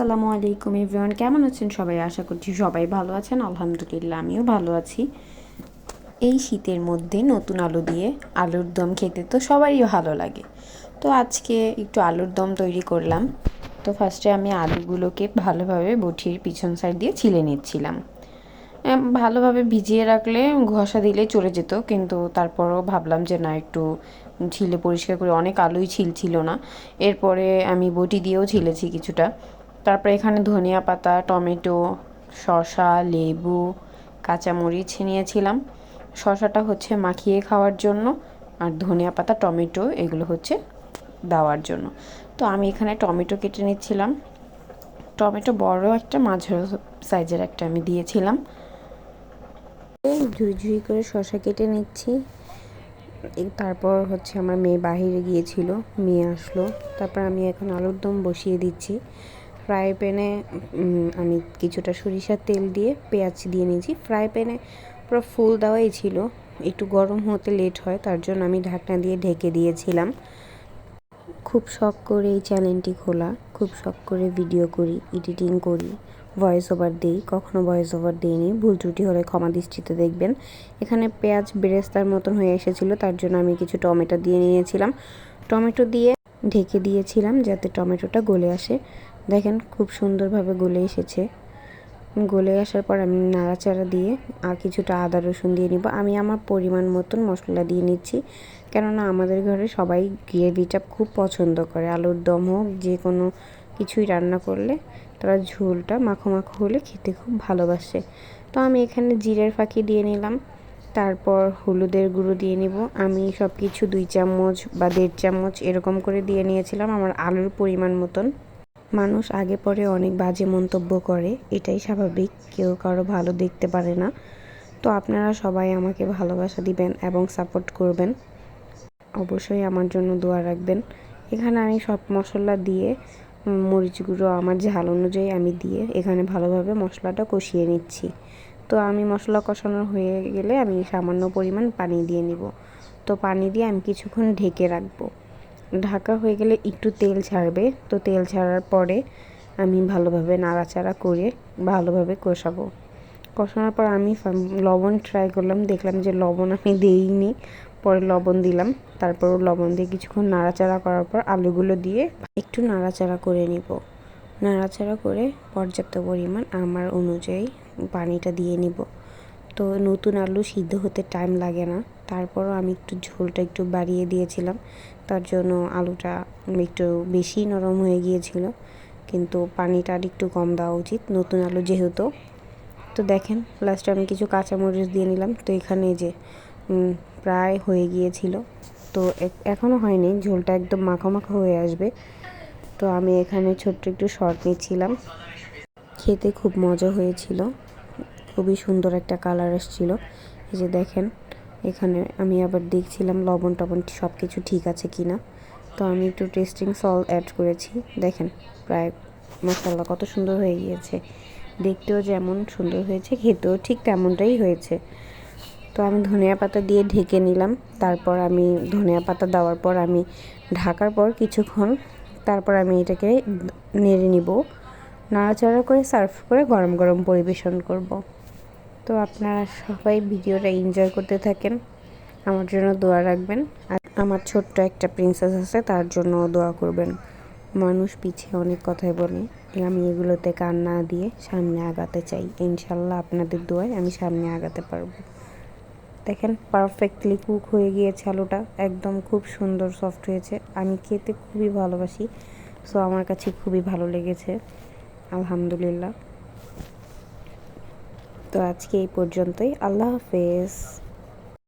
আসসালামু আলাইকুম এভরিওয়ান, কেমন আছেন সবাই? আশা করছি সবাই ভালো আছেন। আলহামদুলিল্লাহ, আমিও ভালো আছি। এই শীতের মধ্যে নতুন আলু দিয়ে আলুর দম খেতে তো সবারই ভালো লাগে। তো আজকে একটু আলুর দম তৈরি করলাম। তো ফার্স্টে আমি আলুগুলোকে ভালোভাবে বটির পিছন সাইড দিয়ে ছিলে নিচ্ছিলাম। ভালোভাবে ভিজিয়ে রাখলে ঘষা দিলেই চলে যেত, কিন্তু তারপরও ভাবলাম যে না, একটু ছিলে পরিষ্কার করে, অনেক আলুই ছিল না। এরপরে আমি বটি দিয়েও ছিলেছি কিছুটা। তারপরে এখানে ধনিয়া পাতা, টমেটো, শসা, লেবু, কাঁচামরিচ নিয়েছিলাম। শসাটা হচ্ছে মাখিয়ে খাওয়ার জন্য, আর ধনিয়া পাতা, টমেটো এগুলো হচ্ছে দেওয়ার জন্য। তো আমি এখানে টমেটো কেটে নিচ্ছিলাম। টমেটো বড় একটা, মাঝারি সাইজের একটা আমি দিয়েছিলাম। ঝুড়ি করে শসা কেটে নিচ্ছি। তারপর হচ্ছে আমার মেয়ে বাহিরে গিয়েছিল, মেয়ে আসলো। তারপর আমি এখন আলুর দম বসিয়ে দিচ্ছি। ফ্রাই প্যানে আমি কিছুটা সরিষার তেল দিয়ে পেঁয়াজ দিয়ে নিয়েছি। ফ্রাই প্যানে পুরো ফুল দেওয়াই ছিল, একটু গরম হতে লেট হয়, তার জন্য আমি ঢাকনা দিয়ে ঢেকে দিয়েছিলাম। খুব শখ করে এই চ্যানেলটি খোলা, খুব শখ করে ভিডিও করি, এডিটিং করি, ভয়েস ওভার দিই। কখনো ভয়েস ওভার দিইনি, ভুল ত্রুটি হলে ক্ষমা দৃষ্টিতে দেখবেন। এখানে পেঁয়াজ বেরেস্তার মতন হয়ে এসেছিলো, তার জন্য আমি কিছু টমেটো দিয়ে নিয়েছিলাম। টমেটো দিয়ে ঢেকে দিয়েছিলাম যাতে টমেটোটা গলে আসে। দেখেন খুব সুন্দরভাবে গলে এসেছে। গলে আসার পর আমি নাড়াচাড়া দিয়ে আর কিছুটা আদা রসুন দিয়ে নিব। আমি আমার পরিমাণ মতন মশলা দিয়ে নিচ্ছি, কেননা আমাদের ঘরে সবাই গ্রেভিটা খুব পছন্দ করে। আলুর দম হোক, যে কোনো কিছুই রান্না করলে তারা ঝোলটা মাখো মাখো হলে খেতে খুব ভালোবাসে। তো আমি এখানে জিরের ফাঁকি দিয়ে নিলাম। তারপর হলুদের গুঁড়ো দিয়ে নিব। আমি সব কিছু 2 চামচ বা 1.5 চামচ এরকম করে দিয়ে নিয়েছিলাম আমার আলুর পরিমাণ মতন। মানুষ আগে পরে অনেক বাজে মন্তব্য করে, এটাই স্বাভাবিক, কেউ কারো ভালো দেখতে পারে না। তো আপনারা সবাই আমাকে ভালোবাসা দিবেন এবং সাপোর্ট করবেন, অবশ্যই আমার জন্য দোয়া রাখবেন। এখানে আমি সব মশলা দিয়ে, মরিচ গুঁড়ো আমার ঝাল অনুযায়ী আমি দিয়ে এখানে ভালোভাবে মশলাটা কষিয়ে নিচ্ছি। তো আমি মশলা কষানো হয়ে গেলে আমি সামান্য পরিমাণ পানি দিয়ে নিব। তো পানি দিয়ে আমি কিছুক্ষণ ঢেকে রাখবো। ঢাকা হয়ে গেলে একটু তেল ছাড়বে। তো তেল ছাড়ার পরে আমি ভালোভাবে নাড়াচাড়া করে ভালোভাবে কষাবো। কষানোর পর আমি লবণ ট্রাই করলাম, দেখলাম যে লবণ আমি দিইনি, পরে লবণ দিলাম। তারপর লবণ দিয়ে কিছুক্ষণ নাড়াচাড়া করার পর আলুগুলো দিয়ে একটু নাড়াচাড়া করে নিব। নাড়াচাড়া করে পর্যাপ্ত পরিমাণ আমার অনুযায়ী পানিটা দিয়ে নিব। তো নতুন আলু সিদ্ধ হতে টাইম লাগে না, তারপরও আমি একটু ঝোলটা একটু বাড়িয়ে দিয়েছিলাম, তার জন্য আলুটা একটু বেশি নরম হয়ে গিয়েছিল। কিন্তু পানিটা আর একটু কম দেওয়া উচিত, নতুন আলু যেহেতু। তো দেখেন লাস্টে আমি কিছু কাঁচামরিচ দিয়ে নিলাম। তো এখানে যে প্রায় হয়ে গিয়েছিল, তো এখনও হয়নি, ঝোলটা একদম মাখা মাখা হয়ে আসবে। তো আমি এখানে ছোট্ট একটু শর্ট নিচ্ছিলাম। খেতে খুব মজা হয়েছিল, খুবই সুন্দর একটা কালার আসছিল। এই যে দেখেন, এখানে আমি আবার দেখছিলাম লবণ টবণ সব কিছু ঠিক আছে কি না। তো আমি একটু টেস্টিং সল্ট অ্যাড করেছি। দেখেন প্রায় মাশাআল্লাহ কত সুন্দর হয়ে গিয়েছে, দেখতেও যেমন সুন্দর হয়েছে, খেতেও ঠিক তেমনটাই হয়েছে। তো আমি ধনিয়া পাতা দিয়ে ঢেকে নিলাম। তারপর আমি ধনিয়া পাতা দেওয়ার পর আমি ঢাকার পর কিছুক্ষণ তারপর আমি এটাকে নেড়ে নিব। নাড়াচাড়া করে সার্ভ করে গরম গরম পরিবেশন করব। তো আপনারা সবাই ভিডিওটা এনজয় করতে থাকেন, আমার জন্য দোয়া রাখবেন। আর আমার ছোট্ট একটা প্রিন্সেস আছে, তার জন্য দোয়া করবেন। মানুষ পিছিয়ে অনেক কথাই বলে, আমি এগুলোতে কান না দিয়ে সামনে আগাতে চাই। ইনশাল্লাহ আপনাদের দোয়ায় আমি সামনে আগাতে পারবো। দেখেন পারফেক্টলি কুক হয়ে গিয়েছে আলুটা, একদম খুব সুন্দর সফট হয়েছে। আমি খেতে খুবই ভালোবাসি, সো আমার কাছে খুবই ভালো লেগেছে, আলহামদুলিল্লাহ। তো আজকে এই পর্যন্তই, আল্লাহ হাফেজ।